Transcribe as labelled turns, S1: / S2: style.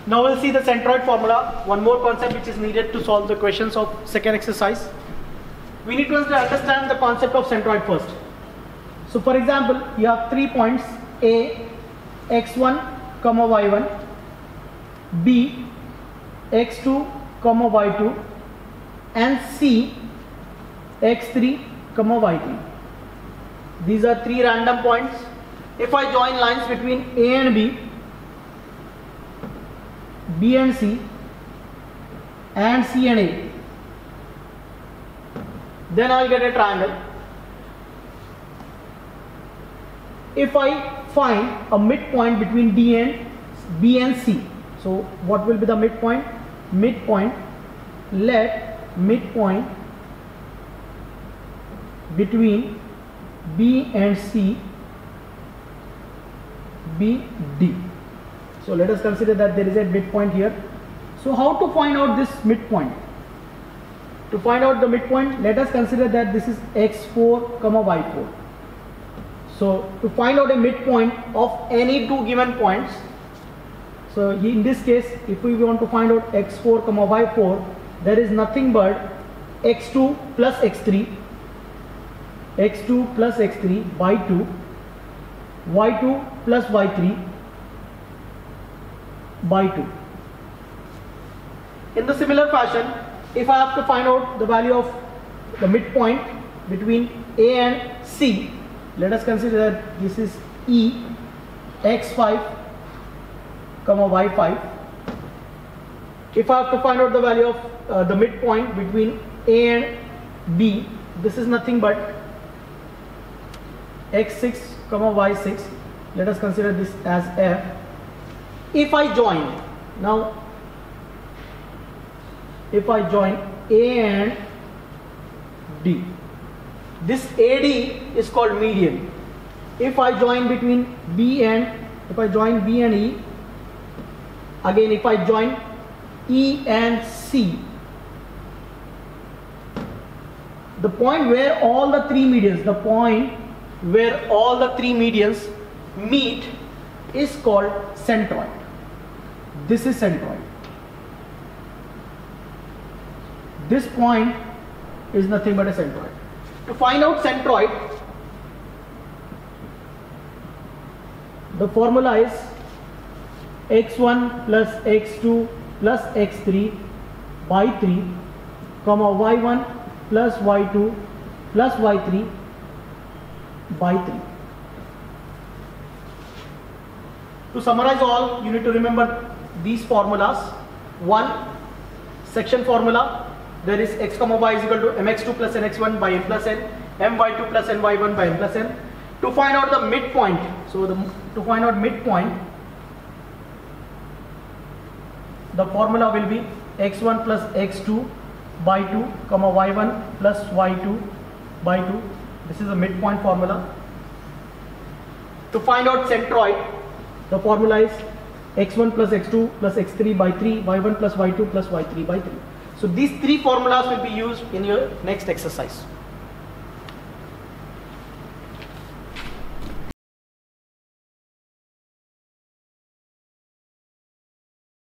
S1: Now we'll see the centroid formula, one more concept which is needed to solve the questions of second exercise. We need to understand the concept of centroid first. So for example, you have 3 points A, x1, y1, B, x2, y2, and C, x3, y3. These are 3 random points. If I join lines between A and B, B and C, and C and A, then I'll get a triangle. If I find a midpoint between B and C, so what will be the midpoint? Let midpoint between B and C be D. So let us consider that there is a midpoint here. So how to find out this midpoint? To find out the midpoint, let us consider that this is x4, y4. So to find out a midpoint of any two given points, so in this case, if we want to find out x4, y4, there is nothing but x2 plus x3, x2 plus x3 by 2, y2 plus y3 by 2. In the similar fashion, if I have to find out the value of the midpoint between A and C, let us consider that this is E, x5, y5. If I have to find out the value of the midpoint between A and B, this is nothing but x6, y6. Let us consider this as F. If I join, now if I join A and D, this AD is called median. If I join between B and E, again if I join E and C, the point where all the three medians meet is called centroid. This is centroid. This point is nothing but a centroid. To find out centroid, the formula is x1 plus x2 plus x3 by 3, y1 plus y2 plus y3 by 3. To summarize all, you need to remember these formulas. One, section formula, there is x, y is equal to mx2 plus nx1 by n plus n, my2 plus ny1 by n plus n. To find out the midpoint, so to find out midpoint, the formula will be x1 plus x2 by 2, y1 plus y2 by 2. This is the midpoint formula. To find out centroid, the formula is x1 plus x2 plus x3 by 3, y1 plus y2 plus y3 by 3. So these three formulas will be used in your next exercise.